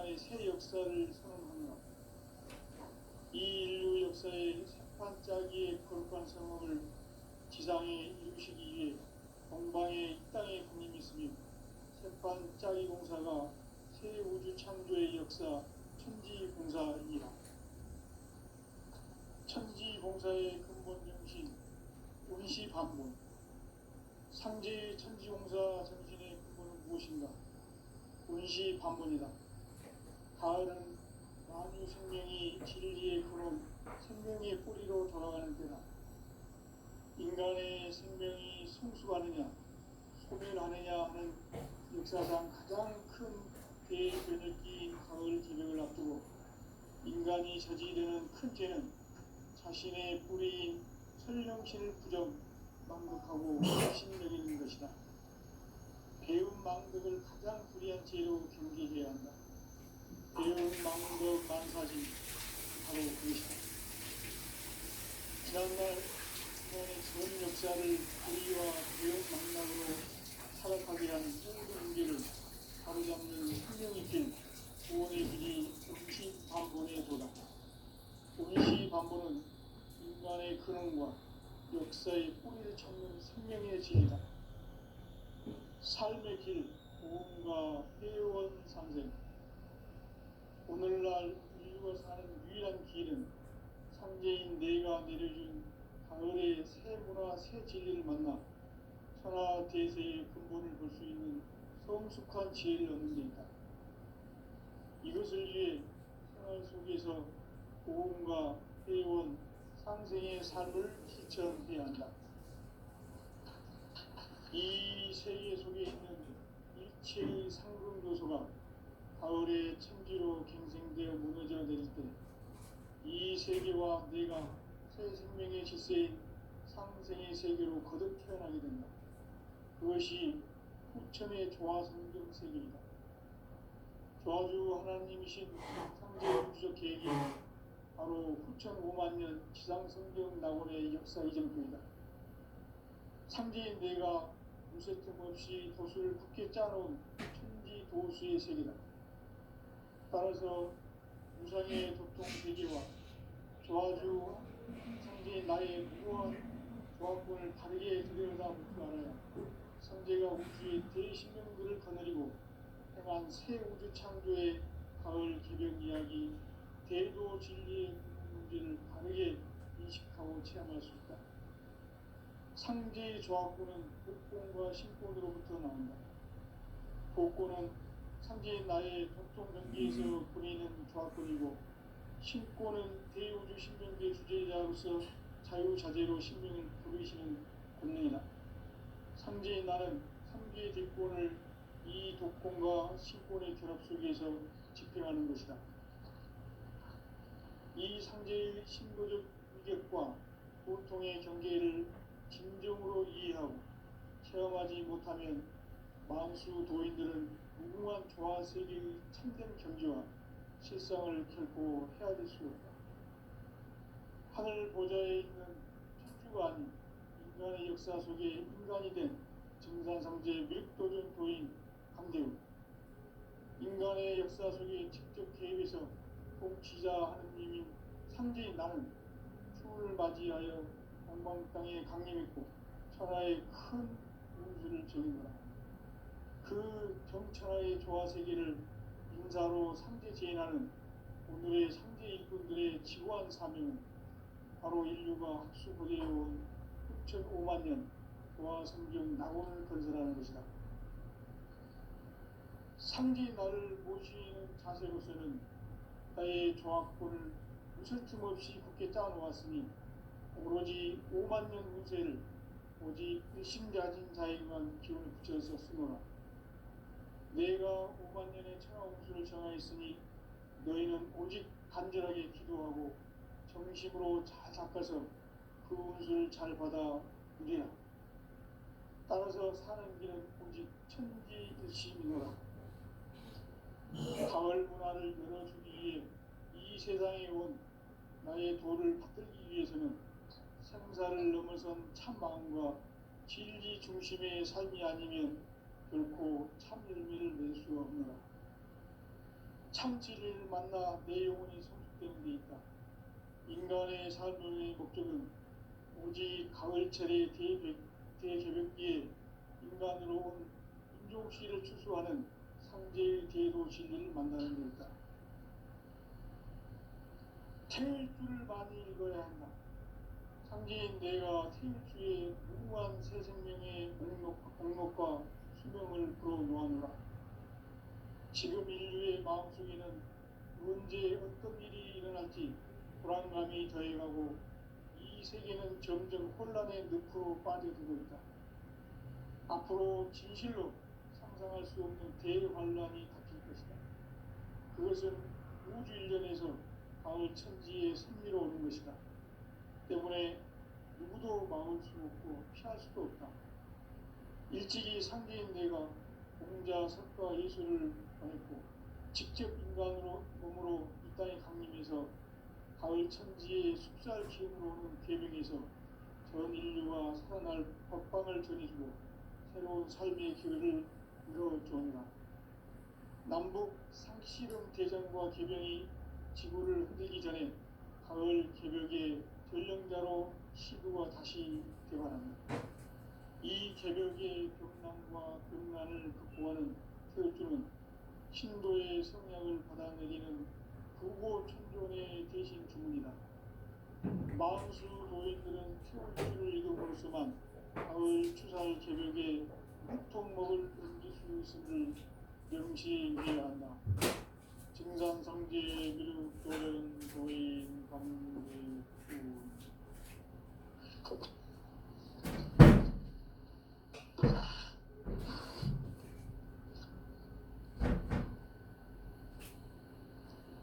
하나의 새 역사를 선언합니다. 이 인류 역사의 새판짜기의 거룩한 성업을 지상에 이루시기 위해 동방의 이 땅에 군림했으며 새판짜기 공사가 새 우주 창조의 역사 천지봉사이니라. 천지봉사의 근본 정신 운시반본. 상제의 천지봉사 정신의 근본은 무엇인가? 운시반본이다. 가을은 만유 생명이 진리의 근원, 생명의 뿌리로 돌아가는 때다. 인간의 생명이 성숙하느냐, 소멸하느냐 하는 역사상 가장 큰 대변혁기인 가을 기백을 앞두고 인간이 저지르는 큰 죄는 자신의 뿌리인 설령신을 부정, 망극하고 불신여기는 것이다. 배운 망극을 가장 불의한 죄로 경계해야 한다. 배운 망극 만사진, 바로 그것이다. 지난날 인간의 전 역사를 불의와 배운 망락으로 살아가게 한 모든 문제를 바로잡는 생명의 길, 구원의 길이 운시반본의 도다. 운시반본은 인간의 근원과 역사의 뿌리를 찾는 생명의 길이다. 삶의 길, 보험과 회원 상생. 오늘날 인류가 사는 유일한 길은 상제인 내가 내려준 가을의 새 문화, 새 진리를 만나 천하대세의 근본을 볼 수 있는 성숙한 지혜를 얻는 데 있다. 이것을 위해 생활 속에서 보험과 회원, 상생의 삶을 실천해야 한다. 이 세계 속에 있는 일체의 상승교소가 가을의 천지로 갱생되어 무너져 내릴 때 이 세계와 내가 새 생명의 질서인 상생의 세계로 거듭 태어나게 된다. 그것이 후천의 조화성경 세계이다. 조화주 하나님이신 상제 우주적 계획이 바로 후천 5만 년 지상성경 낙원의 역사 이정표이다. 상제인 내가 무쇠틈 없이 도수를 굳게 짜놓은 천지 도수의 세계다. 따라서 무상의 도통 세계와 조화주 상제인 나의 무한 조화권을 다르게 들여다볼 줄 알아야 상제가 우주의 대신명들을 거느리고 행한 새 우주 창조의 가을 개벽 이야기, 대도 진리의 문제를 다르게 인식하고 체험할 수 있다. 상제의 조화권은 복권과 신권으로부터 나온다. 복권은 상제인 나의 도통 경계에서 보내는 조화권이고, 신권은 대우주 신명계 주제자로서 자유자재로 신명을 부르시는 권능이다. 상제인 나는 상계의 대권을 이 독권과 신권의 결합 속에서 집행하는 것이다. 이 상제의 신도적 위격과 보통의 경계를 진정으로 이해하고 체험하지 못하면 만수 도인들은 무궁한 조화세계의 참된 경지와 실상을 결코 헤아릴 수 없다. 하늘 보좌에 있는 천주가 아닌 인간의 역사 속에 인간이 된 정산상제 밀도전 도인 강대우. 인간의 역사 속에 직접 개입해서 통치자 하느님인 상제인 나는 추운을 맞이하여 동방 땅에 강림했고 천하의 큰 운수를 적인 거다. 그 정천하의 조화세계를 인사로 상제재인하는 오늘의 상제 일꾼들의 지고한 사명은 바로 인류가 학수고대해온 6,5만 년 조화성경 낙원을 건설하는 것이다. 상제인 나를 모시는 자세로서는 나의 조화권을 무설춤 없이 굳게 짜놓았으니 오로지 5만 년 운세를 오직 일심가진 자에게만 기운을 붙여서 쓰노라. 내가 5만 년의 천하운수를 정하였으니 너희는 오직 간절하게 기도하고 정심으로 잘 닦아서 그 운수를 잘 받아 누리라. 따라서 사는 길은 오직 천지일심이노라. 가을 문화를 열어주기 위해 이 세상에 온 나의 도를 받들기 위해서는 생사를 넘어선 참 마음과 진리 중심의 삶이 아니면 결코 참 열매를 낼 수 없노라. 참 진리를 만나 내 영혼이 성숙되는 데 있다. 인간의 삶의 목적은 오직 가을철의 대개벽기에 인간으로 온 인종씨를 추수하는 상제의 대도 진리를 만나는 데 있다. 태일 줄을 많이 읽어야 한다. 상제인 내가 태일주의 무궁한 새 생명의 목록과 수명을 불어놓아노라. 지금 인류의 마음속에는 언제 어떤 일이 일어날지 불안감이 더해가고 이 세계는 점점 혼란의 늪으로 빠져들고 있다. 앞으로 진실로 상상할 수 없는 대환란이 닥칠 것이다. 그것은 우주 일련에서 가을 천지에 선미로 오는 것이다. 때문에 누구도 막을 수 없고 피할 수도 없다. 일찍이 상제인 내가 공자, 석가, 예수를 보냈고 직접 인간으로 몸으로 이 땅에 강림해서 가을 천지의 숲살 기운으로 오는 계명에서 전 인류가 살아날 법방을 전해주고 새로운 삶의 기회를 열어주었노라. 남북 상씨름 대전과 개병이 지구를 흔들기 전에 가을 개벽의 전령자로 시구가 다시 되어간다. 이 개벽의 벽난과 벽난을 극복하는 태울주는 신도의 성약을 받아내리는 부고천존의 대신 주문이다. 마음수 노인들은 태울주를 읽음으로써만 가을 추살 개벽에 무통목을 옮길 수 있음을 명시해야 한다. 증산상제 미륵도련 도인 강대구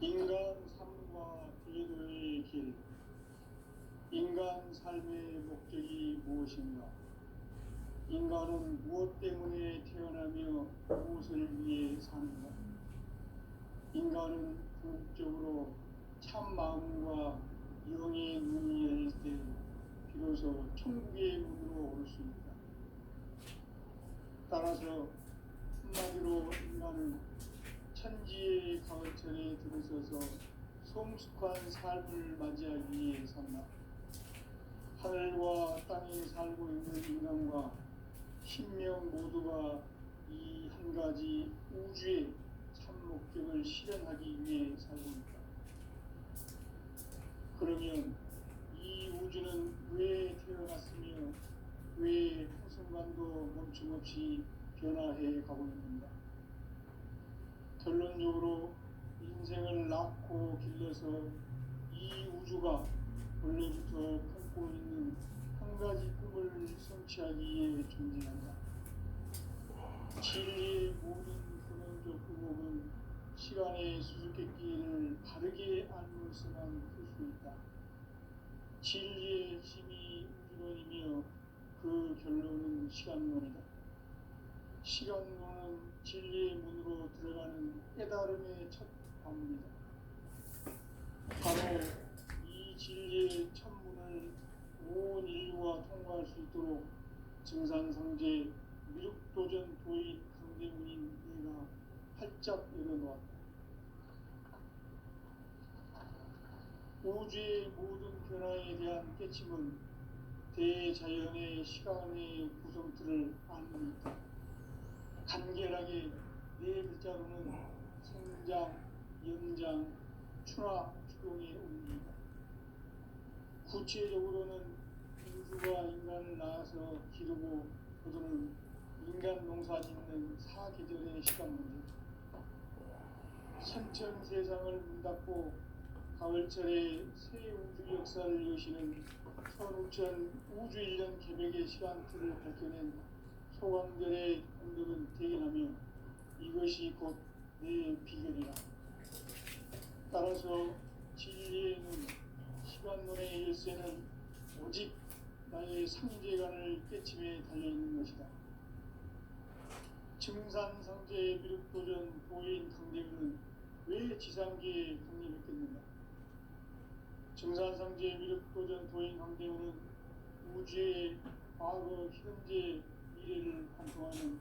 인간 삶과 대도의 길. 인간 삶의 목적이 무엇인가? 인간은 무엇 때문에 태어나며 무엇을 위해 사는가? 인간은 궁극적으로 참 마음과 영의 눈이 열릴 때 비로소 천국의 문으로 오를 수 있다. 따라서 한마디로 인간은 천지의 가을철에 들어서서 성숙한 삶을 맞이하기 위해 산다. 하늘과 땅에 살고 있는 인간과 신명 모두가 이 한 가지 우주의 참 목적을 실현하기 위해 살고 있다. 그러면 이 우주는 왜 태어났으며 왜 한순간도 멈춤없이 변화해 가고 있는가? 결론적으로 인생을 낳고 길러서 이 우주가 원래부터 품고 있는 한 가지 꿈을 성취하기 위해 존재한다. 진리의 모든 근원적 의목은 시간의 수수께끼를 바르게 알므로서만 풀 수 있다. 진리의 핵심이 우주론이며 그 결론은 시간론이다. 시간론은 진리의 문으로 들어가는 깨달음의 첫 관문이다. 바로 이 진리의 첫 문을 온 인류가 통과할 수 있도록 증산상제 미륵도전 도인 강대문인 내가 활짝 열어놓았다. 우주의 모든 변화에 대한 깨침은 대자연의 시간의 구성틀을 아는 있다. 간결하게 네 글자로는 생장, 연장, 추나, 추동의 온기이다. 구체적으로는 우주가 인간을 낳아서 기르고 거두는 인간 농사 짓는 사계절의 시간 문제. 선천 세상을 문닫고 가을철에 새 우주 역사를 여시는 선우천 우주 일년 개벽의 시간틀을 밝혀낸 소관들의 공덕은 대견하며 이것이 곧 내 비결이라. 따라서 진리의 눈, 시간론의 열쇠는 오직 나의 상제관을 깨침에 달려있는 것이다. 증산상제 미륵도전 도인 강대문은 왜 지상계에 강림했겠는가? 증산상제 미륵도전 도인 강대문은 우주의 과거, 현재, 미래를 관통하는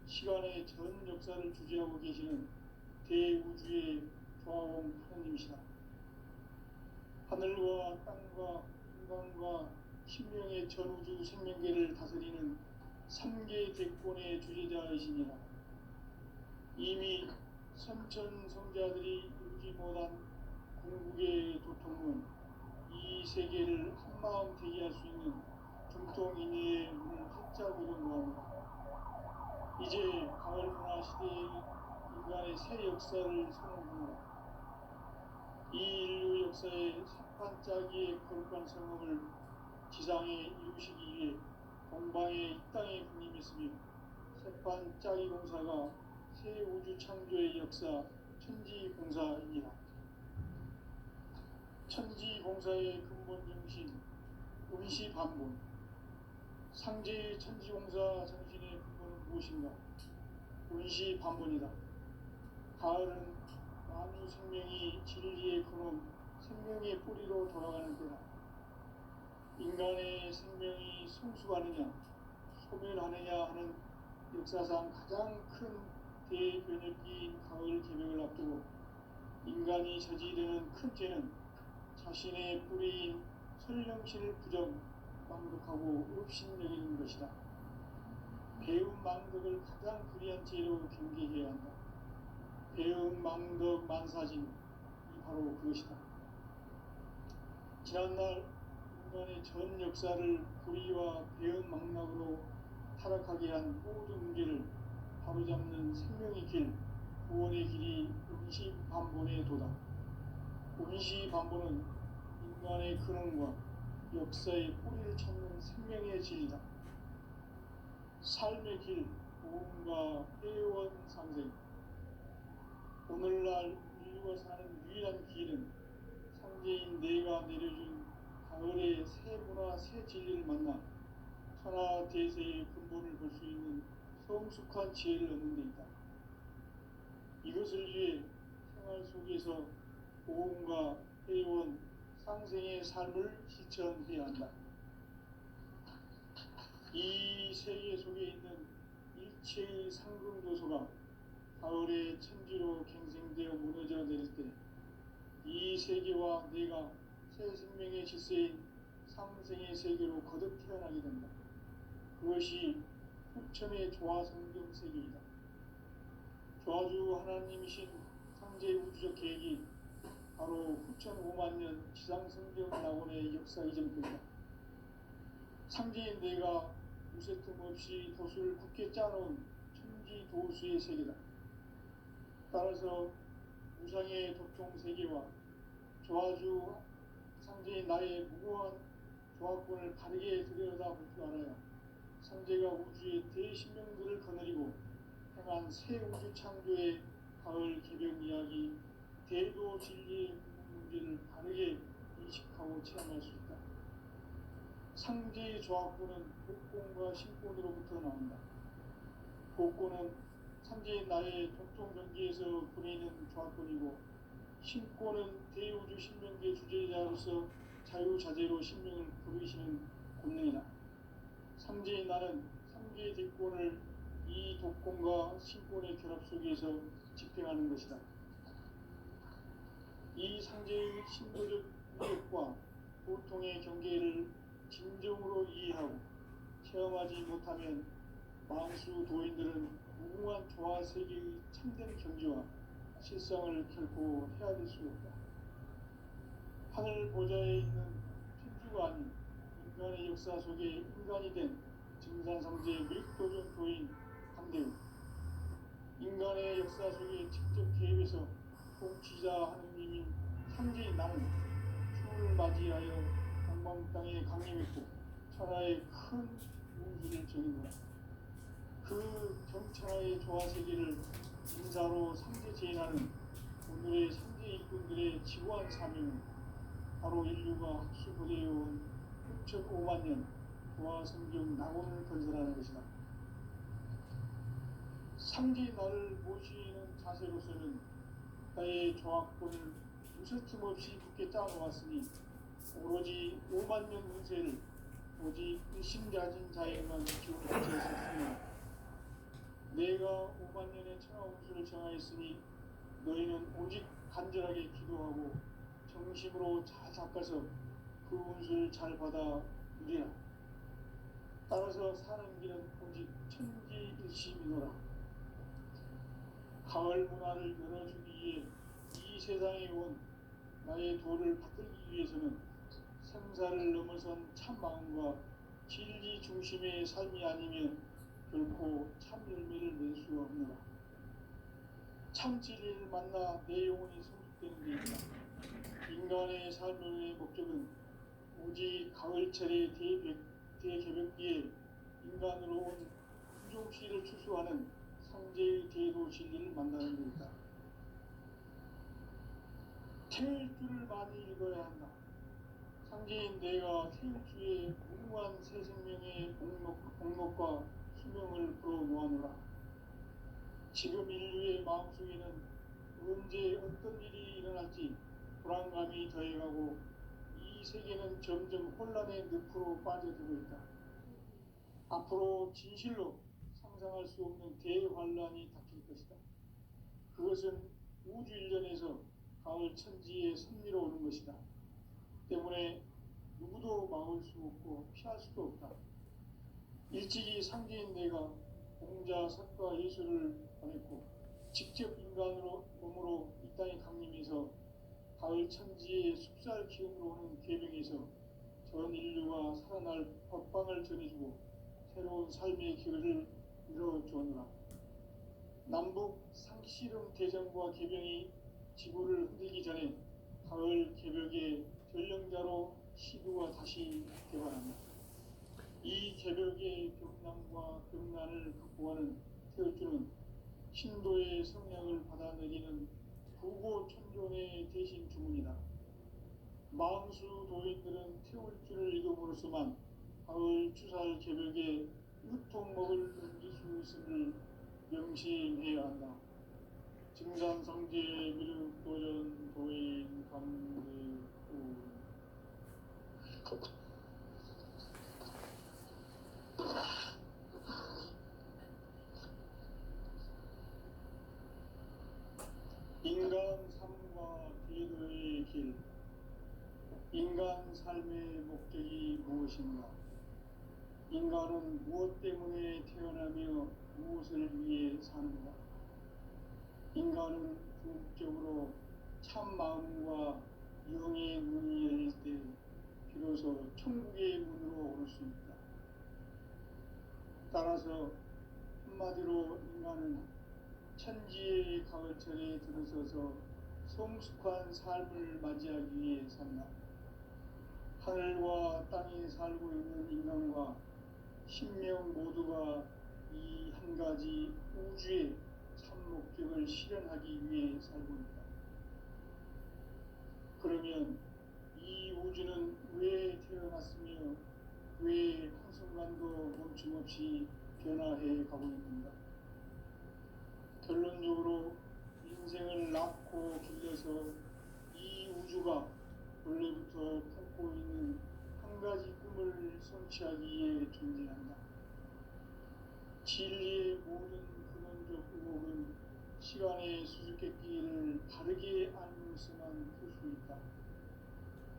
시간의 전 역사를 주재하고 계시는 대우주의 도와온 하나님이시다. 하늘과 땅과 인간과 신명의 전우주 생명계를 다스리는 3계 대권의 주제자이시니라. 이미 선천성자들이 이루지 못한 궁극의 도통은 이 세계를 한마음 되게 할 수 있는 중통인의의 문을 활짝 열어놓았노라. 이제 가을 문화 시대의 인간의 새 역사를 선언하노라. 이 인류 역사의 새반짝이의 거룩한 성음을 지상에 이루시기 위해 동방의 이 땅에 군림했으며 새반짝이 공사가 새 우주 창조의 역사 천지공사이니라. 천지공사의 근본 정신 운시반본. 상제의 천지공사 정신의 근본은 무엇인가? 운시반본이다. 가을은 만유 생명이 진리의 근원 생명의 뿌리로 돌아가는 때다. 인간의 생명이 성숙하느냐 소멸하느냐 하는 역사상 가장 큰 대변혁기인 가을 개벽을 앞두고 인간이 저지르는 큰 죄는 자신의 뿌리인 설령신을 부정 망덕하고 업신여기는 것이다. 배움 망덕을 가장 불의한 죄로 경계해야 한다. 배움 망덕 만사진이 바로 그것이다. 지난날 인간의 전 역사를 불의와 배움 망락으로 타락하게 한 모든 문제를 바로잡는 생명의 길, 구원의 길이 운시반본의 도다. 운시반본은 인간의 근원과 역사의 뿌리를 찾는 생명의 진리다. 삶의 길, 보험과 회원 상생. 오늘날 인류가 사는 유일한 길은 상제인 내가 내려준 가을의 새 문화, 새 진리를 만나 천하 대세의 근본을 볼 수 있는 성숙한 지혜를 얻는 데 있다. 이것을 위해 생활 속에서 보험과 회원, 상생의 삶을 실천해야 한다. 이 세계 속에 있는 일체의 상승도소가 가을의 천지로 갱생되어 무너져 내릴 때 이 세계와 내가 새 생명의 질서인 상생의 세계로 거듭 태어나게 된다. 그것이 후천의 조화성경 세계이다. 조화주 하나님이신 상제 우주적 계획이 바로 후천 5만 년 지상성경 낙원의 역사 이전부이다. 상제인 내가 무쇠 틈 없이 도수를 굳게 짜놓은 천지 도수의 세계다. 따라서 무상의 도통 세계와 조화주 상제인 나의 무고한 조화권을 바르게 들여다볼 줄 알아야 상제가 우주의 대신명들을 거느리고 행한 새 우주 창조의 가을 개벽 이야기, 대도 진리의 문제를 바르게 인식하고 체험할 수 있다. 상제의 조화권은 복권과 신권으로부터 나온다. 복권은 상제인 나의 도통 경계에서 부리는 조화권이고, 신권은 대우주 신명계 주제자로서 자유자재로 신명을 부르시는 권능이다. 상제인 나는 상계의 대권을 이 독권과 신권의 결합 속에서 집행하는 것이다. 이 상제의 신도적 위력과 보통의 경계를 진정으로 이해하고 체험하지 못하면 만수 도인들은 무궁한 조화 세계의 참된 경지와 실상을 결코 헤아릴 수 없다. 하늘 보좌에 있는 천주가 아닌 인간의 역사 속에 인간이 된 증산상제 밀도전 도인 강대우. 인간의 역사 속에 직접 개입해서 통치자 하느님인 상제인 나는 추을 맞이하여 동방 땅에 강림했고 천하의 큰 운수를 정인다. 그 정천하의 조화세계를 인사로 상제 제인하는 오늘의 상제 일꾼들의 지구한 사명은 바로 인류가 학수부대해온 6,5만 년 조화성경 낙원을 건설하는 것이다. 상제인 나를 모시는 자세로서는 나의 조화권을 무쇠틈 없이 굳게 짜놓았으니 오로지 5만 년 운세를 오직 일심가진 자에게만 기울여 있었으며 내가 5만 년의 천하 운수를 정하였으니 너희는 오직 간절하게 기도하고 정심으로 잘 닦아서 그 운수를 잘 받아 누리라. 따라서 사는 길은 오직 천지일심이노라. 가을 문화를 열어주기 위해 이 세상에 온 나의 도를 받들기 위해서는 생사를 넘어선 참 마음과 진리 중심의 삶이 아니면 결코 참 열매를 낼 수 없노라. 참 진리를 만나 내 영혼이 성숙되는 데 있다. 인간의 삶의 목적은 오직 가을철의 대개벽기에 인간으로 온 부종씨를 추수하는 상제의 대도 진리를 만나는 것이다. 태일주를 많이 읽어야 한다. 상제인 내가 태일주의 무궁한 새 생명의 목록과 수명을 불어놓아노라. 지금 인류의 마음속에는 언제 어떤 일이 일어날지 불안감이 더해가고 이 세계는 점점 혼란의 늪으로 빠져들고 있다. 앞으로 진실로 상상할 수 없는 대환란이 닥칠 것이다. 그것은 우주 일련에서 가을 천지에 선미로 오는 것이다. 때문에 누구도 막을 수 없고 피할 수도 없다. 일찍이 상제인 내가 공자, 석가, 예수를 보냈고 직접 인간으로 몸으로 이 땅에 강림해서 가을 천지의 숲살 기운으로 오는 계명에서 전 인류가 살아날 법방을 전해주고 새로운 삶의 길을 이뤄주었노라. 남북 상씨름 대전과 개병이 지구를 흔들기 전에 가을 개벽의 전령자로 시도가 다시 개발한다. 이 개벽의 벽난과 벽난을 극복하는 태울주는 신도의 성령을 받아내리는 부고천존의 대신 주문이다. 망수 도인들은 태울주를 읽음으로써만 가을 추살 개벽에 유통목을 넘길 수 있음을 명심해야 한다. 증산성제 미륵도전 도인 강대우 인간 삶과 기도의 길. 인간 삶의 목적이 무엇인가? 인간은 무엇 때문에 태어나며 무엇을 위해 사는가? 인간은 궁극적으로 참 마음과 영의 문이 열릴 때 비로소 천국의 문으로 올 수 있다. 따라서 한마디로 인간은 천지의 가을철에 들어서서 성숙한 삶을 맞이하기 위해 산다. 하늘과 땅에 살고 있는 인간과 신명 모두가 이 한 가지 우주의 참 목적을 실현하기 위해 살고 있다. 그러면 이 우주는 왜 태어났으며 왜 한순간도 멈춤없이 변화해 가고 있는가? 결론적으로 인생을 낳고 길러서 이 우주가 원래부터 품고 있는 한 가지 꿈을 성취하기 위해 존재한다. 진리의 모든 근원적 의혹은 시간의 수수께끼를 바르게 알면서만 풀 수 있다.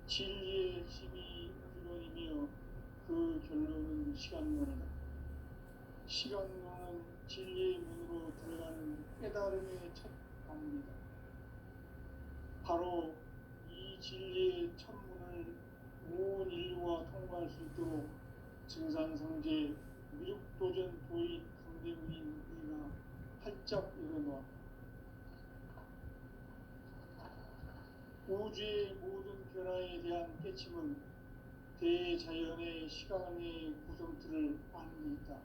진리의 핵심이 우주론이며 그 결론은 시간론이다. 시간론은 진리의 문으로 들어가는 깨달음의 첫 방문이다. 바로 이 진리의 첫 문을 온 인류가 통과할 수 있도록 증산성제 미륵도전 도인 강대문인 네가 활짝 열어놓아. 우주의 모든 변화에 대한 깨침은 대자연의 시간의 구성틀을 아는 데 있다.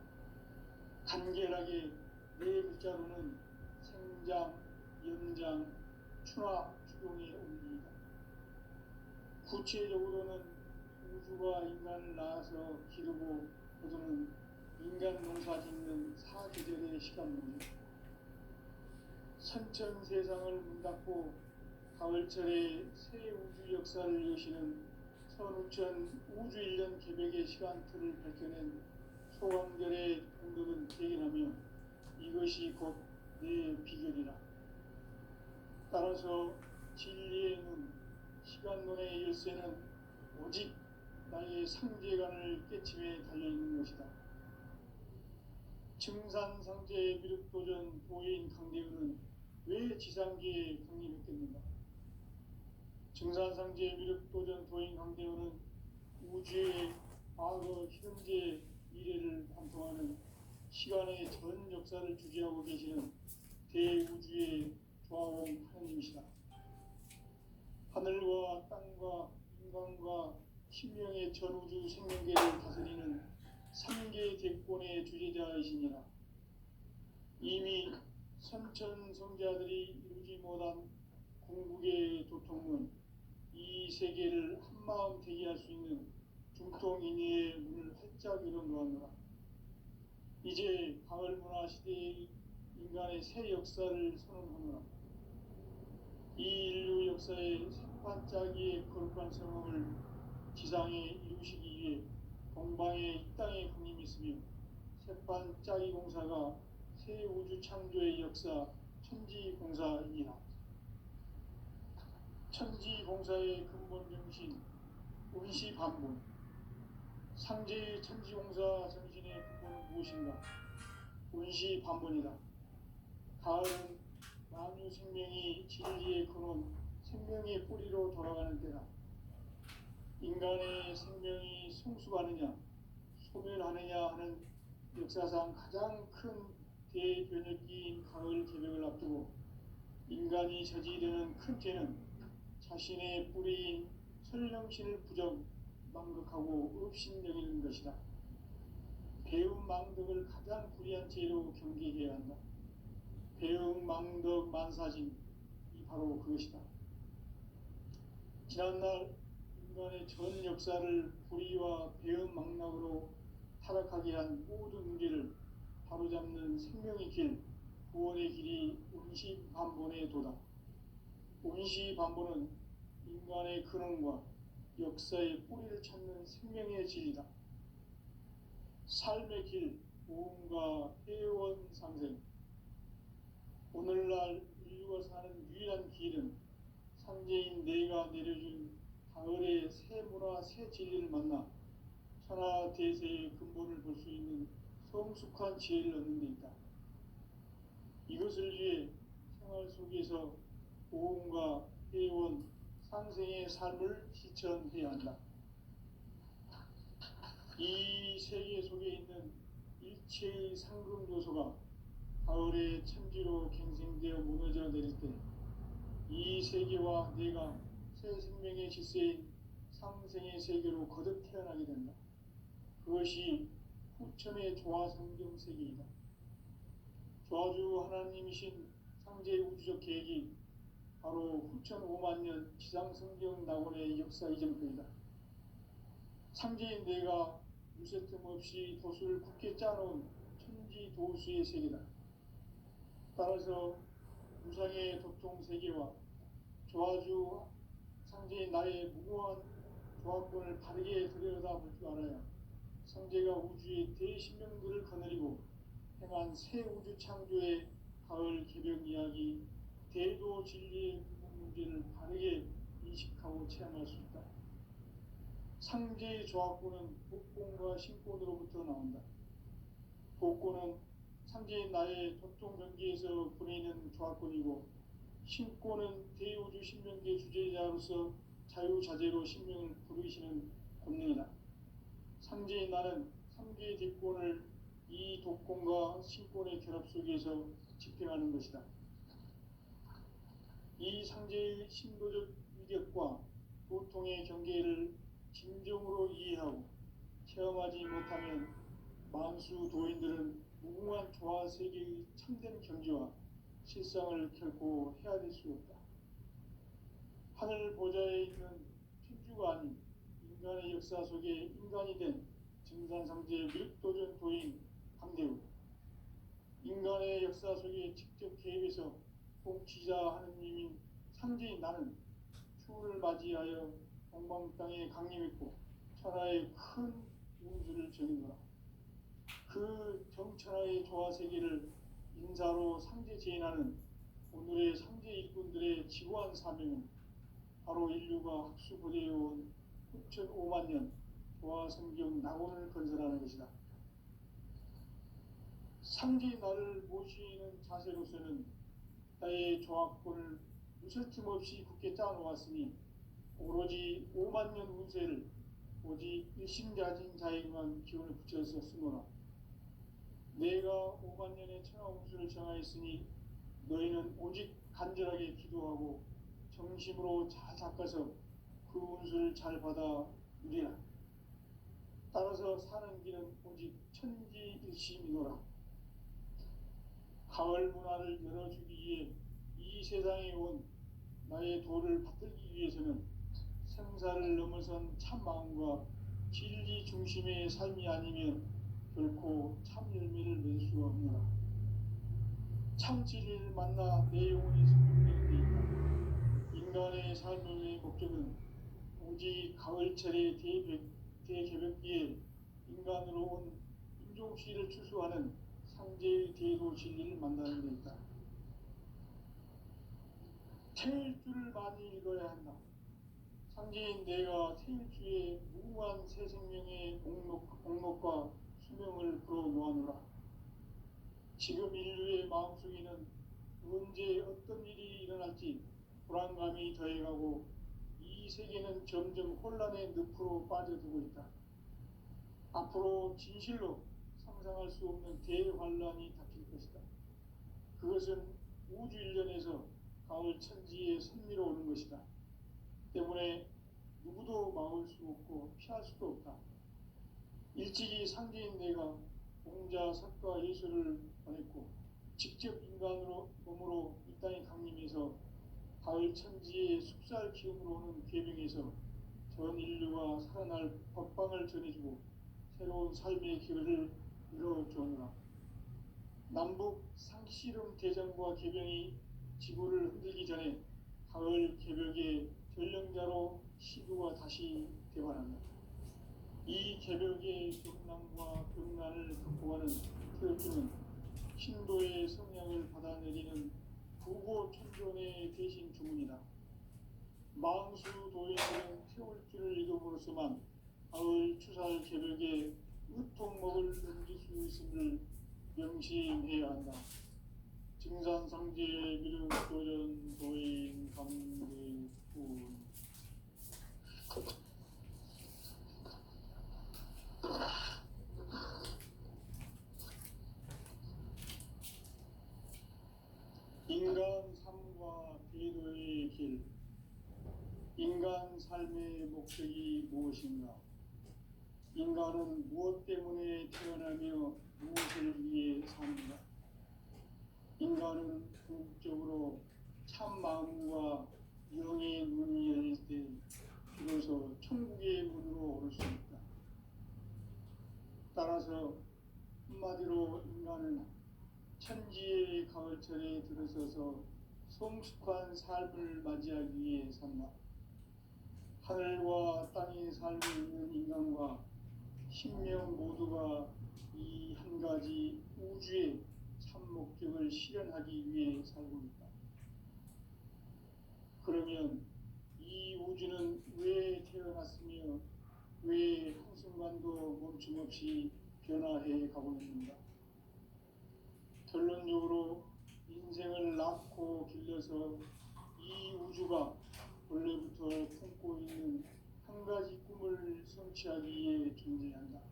간결하게 네 글자로는 생장, 연장, 추나 추동의 원리이다. 구체적으로는 우주가 인간을 낳아서 기르고 거두는 인간 농사 짓는 사계절의 시간론이다. 선천 세상을 문닫고 가을철에 새 우주 역사를 여시는 선우천 우주일년 개벽의 시간틀을 밝혀낸 소강절의 공덕은 대견하며 이것이 곧 내 비결이라. 따라서 진리의 눈, 시간론의 열쇠는 오직 나의 상제관을 깨침에 달려있는 것이다. 증산상제 미륵도전 도인 강대우는 왜 지상계에 강림했겠는가? 증산상제 미륵도전 도인 강대우는 우주의 과거, 현재, 미래를 관통하는 시간의 전 역사를 주재하고 계시는 대우주의 조화원 하나님이시다. 하늘과 땅과 인간과 신명의 전우주 생명계를 다스리는 삼계 대권의 주재자이시니라. 이미 선천성자들이 이루지 못한 궁극의 도통은 이 세계를 한마음 되게 할 수 있는 중통인의의 문을 활짝 열어놓았노라. 이제 가을 문화 시대의 인간의 새 역사를 선언하노라. 이 인류 역사의 새반짝이의 거룩한 성공을 지상에 이루시기 위해 동방의 이 땅에 강림이 있으며 새반짝이 공사가 새 우주 창조의 역사 천지공사이니라. 천지공사의 근본 정신 운시반본. 상제의 천지공사 정신의 근본은 무엇인가? 운시반본이다. 가을은 만유 생명이 진리의 근원, 생명의 뿌리로 돌아가는 때다. 인간의 생명이 성숙하느냐, 소멸하느냐 하는 역사상 가장 큰 대변혁기인 가을 개벽을 앞두고 인간이 저지르는 큰 죄는 자신의 뿌리인 설령신을 부정, 망극하고 업신여기는 것이다. 배움 망덕을 가장 불의한 죄로 경계해야 한다. 배움 망덕 만사진, 이 바로 그것이다. 지난날 인간의 전 역사를 불의와 배움 망락으로 타락하게 한 모든 문제를 바로잡는 생명의 길, 구원의 길이 운시반본의 도다. 운시반본은 인간의 근원과 역사의 뿌리를 찾는 생명의 진리다. 삶의 길, 보험과 회원 상생. 오늘날 인류가 사는 유일한 길은 상제인 내가 내려준 가을의 새 문화, 새 진리를 만나 천하 대세의 근본을 볼 수 있는 성숙한 지혜를 얻는 데 있다. 이것을 위해 생활 속에서 보험과 회원, 상생의 삶을 실천해야 한다. 이 세계 속에 있는 일체의 상금 요소가 가을의 천지로 갱생되어 무너져 내릴 때 이 세계와 내가 새 생명의 질서인 상생의 세계로 거듭 태어나게 된다. 그것이 후천의 조화성경 세계이다. 조화주 하나님이신 상제의 우주적 계획이 바로 후천 5만 년 지상성경 낙원의 역사 이전편이다. 상제인 내가 유세틈 없이 도수를 굳게 짜놓은 천지 도수의 세계다. 따라서 무상의 도통 세계와 조화주 상제인 나의 무고한 조화권을 바르게 들여다볼 줄 알아야 상제가 우주의 대신명들을 거느리고 행한 새 우주 창조의 가을 개벽 이야기, 대도 진리의 근본 문제를 바르게 인식하고 체험할 수 있다. 상제의 조화권은 복권과 신권으로부터 나온다. 복권은 상제인 나의 도통 경계에서 보내는 조화권이고, 신권은 대우주 신명계 주제자로서 자유자재로 신명을 부르시는 권능이다. 상제인 나는 3개의 뒷권을 이 독권과 신권의 결합 속에서 집행하는 것이다. 이 상제의 신도적 위력과 도통의 경계를 진정으로 이해하고 체험하지 못하면 만수 도인들은 무궁한 조화 세계의 참된 경지와 실상을 결코 헤아릴 수 없다. 하늘 보좌에 있는 천주가 아닌 인간의 역사 속에 인간이 된 증산상제 미륵도전 도인 강대우. 인간의 역사 속에 직접 개입해서 통치자 하느님인 상제인 나는 추후를 맞이하여 동방 땅에 강림했고 천하의 큰 운수를 정인노라. 그 정천하의 조화 세계를 인사로 상제 제인하는 오늘의 상제 일꾼 그분들의 지구한 사명은 바로 인류가 학수고대해온 6,5만 년 조화성경 낙원을 건설하는 것이다. 상지 나를 모시는 자세로서는 나의 조합권을 무설침 없이 굳게 짜놓았으니 오로지 5만 년 운세를 오직 일심가진 자에게만 기운을 붙여서 쓰노라. 내가 5만 년의 천하 운수를 정하였으니 너희는 오직 간절하게 기도하고 정심으로 잘 닦아서 그 운수를 잘 받아 누리라. 따라서 사는 길은 오직 천지일심이노라. 가을 문화를 열어주기 위해 이 세상에 온 나의 도를 받들기 위해서는 생사를 넘어선 참 마음과 진리 중심의 삶이 아니면 결코 참 열매를 맺을 수가 없노라. 참 진리를 만나 내 영혼이 성공되는 데 있다. 인간의 삶의 목적은 오직 가을철의 대개벽기에 인간으로 온 인종시를 추수하는 상제의 대도 진리를 만나는 데 있다. 태일주를 많이 읽어야 한다. 상제인 내가 태일주의 무궁한 새 생명의 목록과 수명을 풀어놓아노라. 지금 인류의 마음속에는 언제 어떤 일이 일어날지 불안감이 더해가고 이 세계는 점점 혼란의 늪으로 빠져들고 있다. 앞으로 진실로 상상할 수 없는 대환란이 닥칠 것이다. 그것은 우주 일련에서 가을 천지에 선미로 오는 것이다. 때문에 누구도 막을 수 없고 피할 수도 없다. 일찍이 상제인 내가 공자, 석가, 예수를 보냈고 직접 인간으로 몸으로 이 땅에 강림해서 가을 천지의 숙살 기운으로 오는 계명에서 전 인류가 살아날 법방을 전해주고 새로운 삶의 기회를 이뤄주오노라. 남북 상씨름 대전과 개병이 지구를 흔들기 전에 가을 개벽의 전령자로 시구가 다시 대관한다. 이 개벽의 경랑과 병난을 극복하는 태엽주는 신도의 성향을 받아내리는 부고천존의 대신 주문이다. 망수 도인은 태울주를 읽음으로써만 가을 추살 개벽에 으통목을 넘길 수 있음을 명심해야 한다. 증산상제 미륵도전 도인 강대군 인간 삶과 대도의 길. 인간 삶의 목적이 무엇인가? 인간은 무엇 때문에 태어나며 무엇을 위해 사는가? 인간은 궁극적으로 참 마음과 영의 문이 열릴 때 비로소 천국의 문으로 오를 수 있다. 따라서 한마디로 인간은 천지의 가을철에 들어서서 성숙한 삶을 맞이하기 위해 산다. 하늘과 땅에 살고 있는 인간과 신명 모두가 이 한 가지 우주의 참 목적을 실현하기 위해 살고 있다. 그러면 이 우주는 왜 태어났으며 왜 한순간도 멈춤없이 변화해 가고 있는가? 결론적으로 인생을 낳고 길러서 이 우주가 원래부터 품고 있는 한 가지 꿈을 성취하기 위해 존재한다.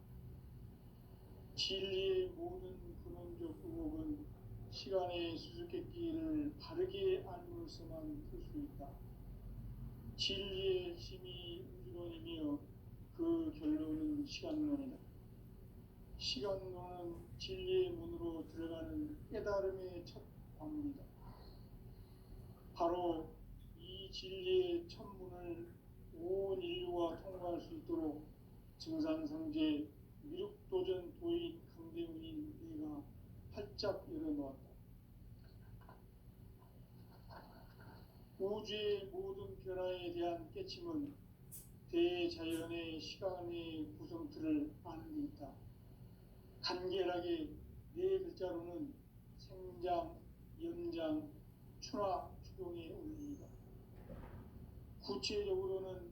진리의 모든 근원적 의혹은 시간의 수수께끼를 바르게 알므로서만 풀 수 있다. 진리의 힘이 우주론이며 그 결론은 시간론이다. 시간론은 진리의 문으로 들어가는 깨달음의 첫 관문이다. 바로 이 진리의 첫 문을 온 인류가 통과할 수 있도록 증산상제 미륵도전 도인 강대훈인 내가 활짝 열어놓았다. 우주의 모든 변화에 대한 깨침은 대자연의 시간의 구성틀을 아는 데 있다. 간결하게 네 글자로는 생장, 연장, 출하, 수종에 올립니다. 구체적으로는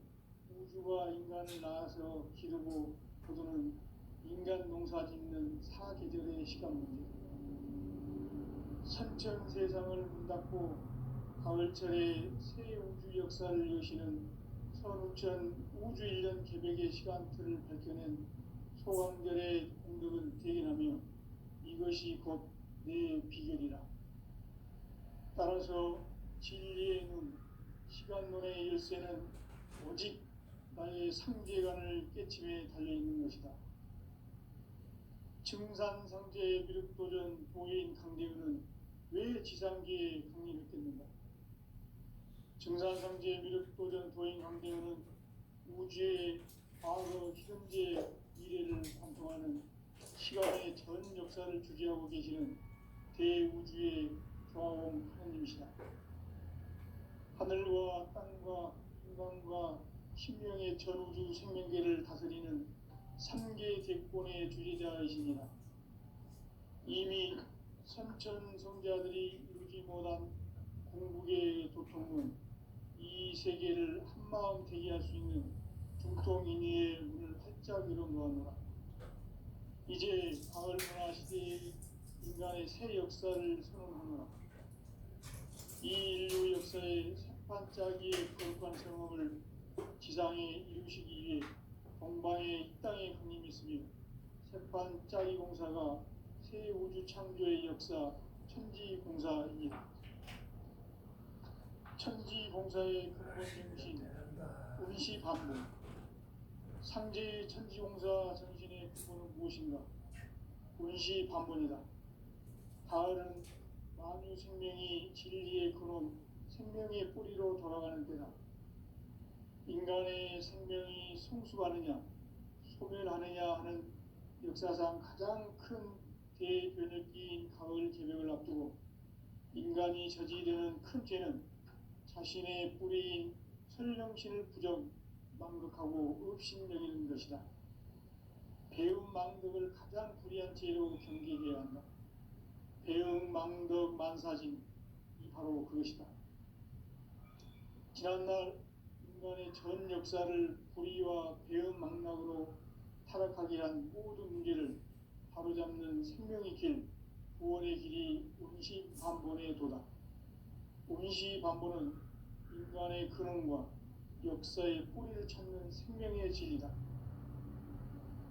우주가 인간을 낳아서 기르고 거두는 인간 농사 짓는 사계절의 시간 문제, 선천 세상을 문 닫고 가을철에 새 우주 역사를 여시는 선우천 우주 1년 개백의 시간틀을 밝혀낸 소강절의 공덕은 대견하며 이것이 곧 내 비결이라. 따라서 진리의 눈, 시간론의 열쇠는 오직 나의 상제관을 깨침에 달려있는 것이다. 증산상제의 미륵도전 도인 강대은은 왜 지상계에 강림했겠는가? 증산상제의 미륵도전 도인 강대은은 우주의 과거, 현재, 미래를 관통하는 시간의 전 역사를 주재하고 계시는 대우주의 조화공 하나님이시다. 하늘과 땅과 인간과 신명의 전우주 생명계를 다스리는 3개 대권의 주재자이시니라. 이미 선천 성자들이 이루지 못한 궁극의 도통은 이 세계를 한마음 되게 할 수 있는 중통인의의 문을 활짝 열어놓았노라. 이제 가을 문화 시대의 인간의 새 역사를 선언하노라. 이 인류 역사의 새반짝이의 거룩한 성업을 지상에 이루시기 위해 동방의 이 땅에 강림했으며 새반짝이 공사가 새 우주 창조의 역사 천지공사입니다. 천지공사의 근본 정신 운시반본, 상제의 천지공사 정신의 근본은 무엇인가? 운시반본이다. 가을은 만유 생명이 진리의 근원, 생명의 뿌리로 돌아가는 때다. 인간의 생명이 성숙하느냐, 소멸하느냐 하는 역사상 가장 큰 대변혁기인 가을 개벽을 앞두고 인간이 저지르는 큰 죄는 자신의 뿌리인 설령신을 부정, 망극하고 업신여기는 것이다. 배움 망덕을 가장 불의한 죄로 경계해야 한다. 배움 망덕 만사진, 이 바로 그것이다. 지난날 인간의 전 역사를 불의와 배움 망락으로 타락하게 한 모든 문제를 바로잡는 생명의 길, 구원의 길이 운시반본의 도다. 운시반본은 인간의 근원과 역사의 뿌리를 찾는 생명의 진리다.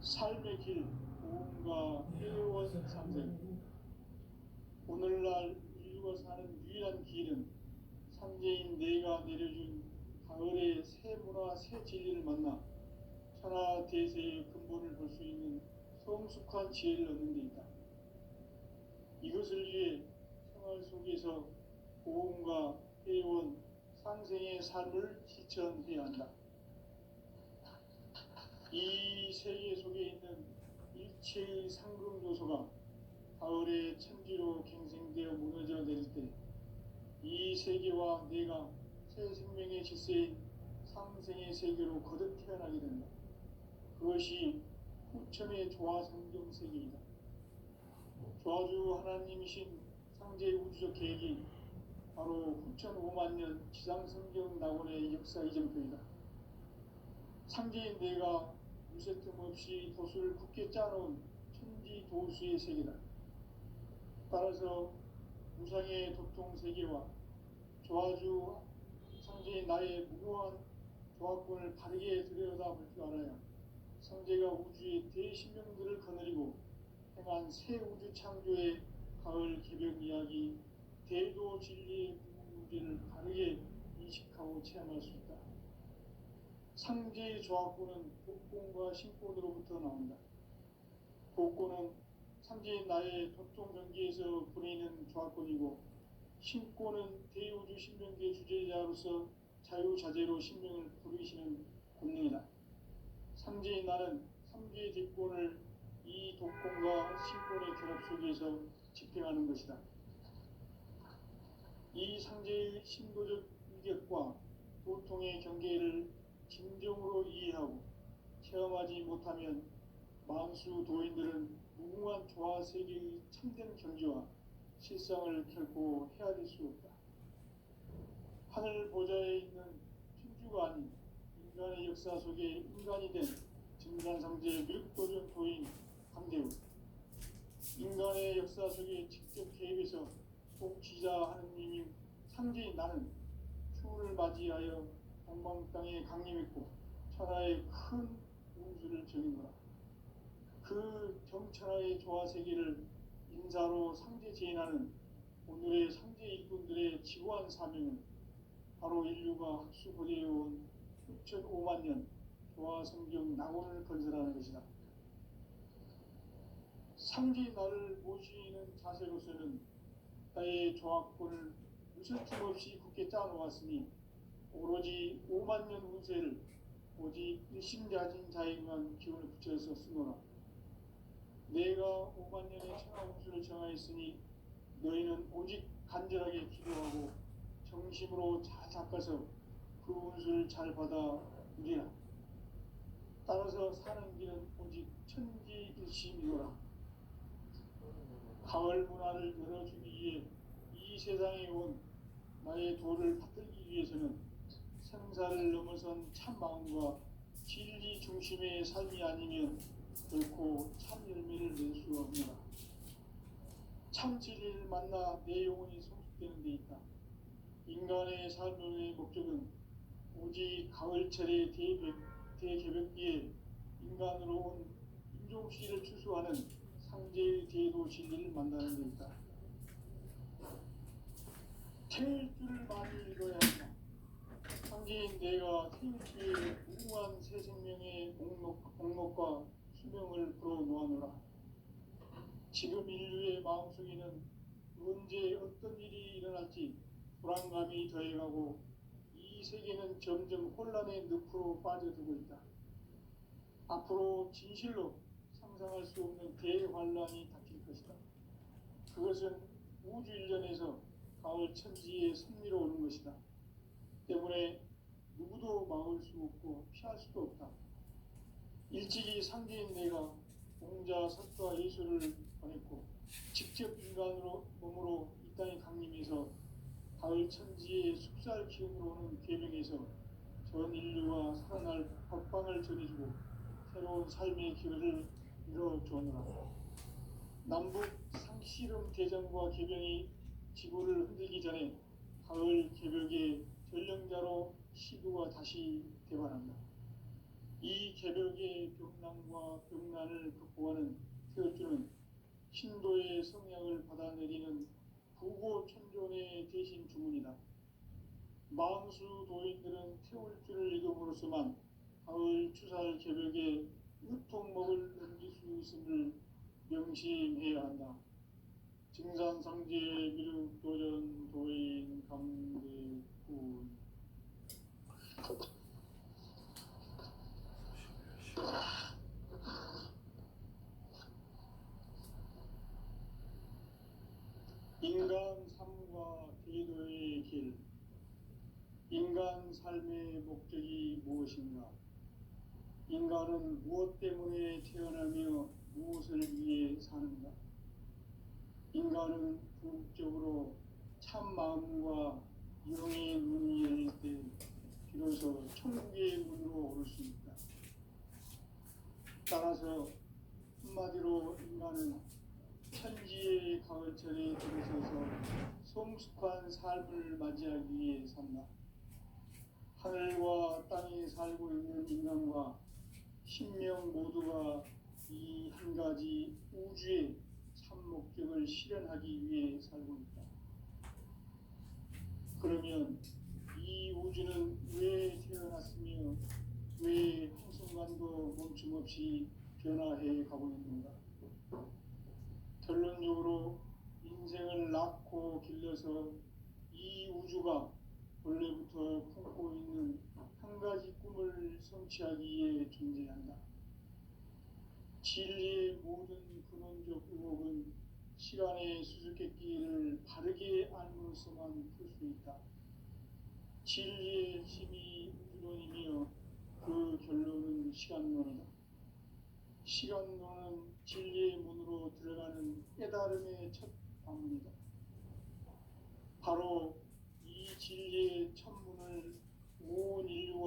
삶의 길, 고음과 회원 상생. 오늘날 인류가 사는 유일한 길은 상제인 내가 내려준 가을의 새 문화, 새 진리를 만나 천하 대세의 근본을 볼 수 있는 성숙한 지혜를 얻는 데 있다. 이것을 위해 생활 속에서 고음과 회원, 상생의 삶을 실천해야 한다. 이 세계 속에 있는 일체의 상금 요소가 가을의 천지로 갱생되어 무너져 내릴 때 이 세계와 내가 새 생명의 질서인 상생의 세계로 거듭 태어나게 된다. 그것이 후천의 조화성경 세계이다. 조화주 하나님이신 상제의 우주적 계획이 바로 후천 5만 년 지상성경 낙원의 역사 이정표이다. 상제인 내가 유세틈 없이 도수를 굳게 짜놓은 천지 도수의 세계다. 따라서 무상의 도통 세계와 조화주 상제인 나의 무고한 조합권을 바르게 들여다볼 줄 알아야 상제가 우주의 대신명들을 거느리고 행한 새 우주 창조의 가을 개벽 이야기, 대도 진리의 문제를 바르게 인식하고 체험할 수 있다. 상제의 조합권은 복권과 신권으로부터 나온다. 복권은 상제인 나의 도통 경계에서 보내는 조합권이고, 신권은 대우주 신명계 주제자로서 자유자재로 신명을 부르시는 권능이다. 상제인 나는 3개의 뒷권을 이 독권과 신권의 결합 속에서 집행하는 것이다. 이 상제의 신도적 위격과 도통의 경계를 진정으로 이해하고 체험하지 못하면 만수 도인들은 무궁한 조화 세계의 참된 경지와 실상을 결코 헤아릴 수 없다. 하늘 보좌에 있는 천주가 아닌 인간의 역사 속에 인간이 된 증산상제 미륵도전 도인 강대우, 인간의 역사 속에 직접 개입해서 복지자 하느님이 상제인 나는 추운을 맞이하여 동방 땅에 강림했고 천하의 큰 운수를 정인노라. 그 정천하의 조화세계를 인사로 상제 제인하는 오늘의 상제 일꾼들의 지구한 사명은 바로 인류가 학수고대해온 6,500만 년 조화성경 낙원을 건설하는 것이다. 상제의 나를 모시는 자세로서는 나의 조화권을 무설춤 없이 굳게 짜놓았으니 오로지 5만 년 운세를 오직 일심자진 자에게만 기운을 붙여서 쓰노라. 내가 5만 년의 천하 운수를 정하였으니 너희는 오직 간절하게 기도하고 정심으로 잘 닦아서 그 운수를 잘 받아 누리라. 따라서 사는 길은 오직 천지일심이노라. 가을 문화를 열어주기 위해 이 세상에 온 나의 도를 받들기 위해서는 생사를 넘어선 참 마음과 진리 중심의 삶이 아니면 결코 참 열매를 낼 수 없노라. 참 진리를 만나 내 영혼이 성숙되는 데 있다. 인간의 삶의 목적은 오직 가을철의 대개벽기에 인간으로 온 인종시를 추수하는 상제의 대도 진리를 만나는 데 있다. 태울 줄을 많이 읽어야 한다. 상제인 내가 태울 주의 무궁한 새 생명의 목록과 수명을 불어놓아노라. 지금 인류의 마음속에는 언제 어떤 일이 일어날지 불안감이 더해가고 이 세계는 점점 혼란의 늪으로 빠져들고 있다. 앞으로 진실로 상상할 수 없는 대환란이 닥칠 것이다. 그것은 우주 일련에서 가을 천지의 섭리로 오는 것이다. 때문에 누구도 막을 수 없고 피할 수도 없다. 일찍이 상제인 내가 공자, 석가, 예수를 보냈고 직접 인간으로 몸으로 이 땅에 강림해서 가을 천지의 숲살 기운으로 오는 계명에서 전 인류가 살아날 법방을 전해주고 새로운 삶의 길을 이뤄주노라. 남북 상씨름 대전과 개병이 지구를 흔들기 전에 가을 개벽의 전령자로 시두가 다시 대발한다. 이 개벽의 병난과 병난을 극복하는 태어주는 신도의 성향을 받아내리는 부고천존의 대신 주문이다. 망수 도인들은 태울주를 읽음으로써만 가을 추살 개벽에 으통목을 넘길 수 있음을 명심해야 한다. 증산상제 미륵도전 도인 강대군. 인간 삶과 대도의 길. 인간 삶의 목적이 무엇인가? 인간은 무엇 때문에 태어나며 무엇을 위해 사는가? 인간은 궁극적으로 참 마음과 영의 문이 열릴 때 비로소 천국의 문으로 오를 수 있다. 따라서 한마디로 인간은 천지의 가을철에 들어서서 성숙한 삶을 맞이하기 위해 산다. 하늘과 땅에 살고 있는 인간과 신명 모두가 이 한 가지 우주의 참 목적을 실현하기 위해 살고 있다. 그러면 이 우주는 왜 태어났으며 왜 한순간도 멈춤없이 변화해 가고 있는가? 결론적으로 인생을 낳고 길러서 이 우주가 원래부터 품고 있는 한 가지 꿈을 성취하기 위해 존재한다. 진리의 모든 근원적 의혹은 시간의 수수께끼를 바르게 알므로서만 풀 수 있다. 진리의 힘이 우주론이며 그 결론은 시간론이다. 시간론은 진리의 문으로 들어가는 깨달음의 첫 방문이다. 바로 이 진리의 천문을 온 인류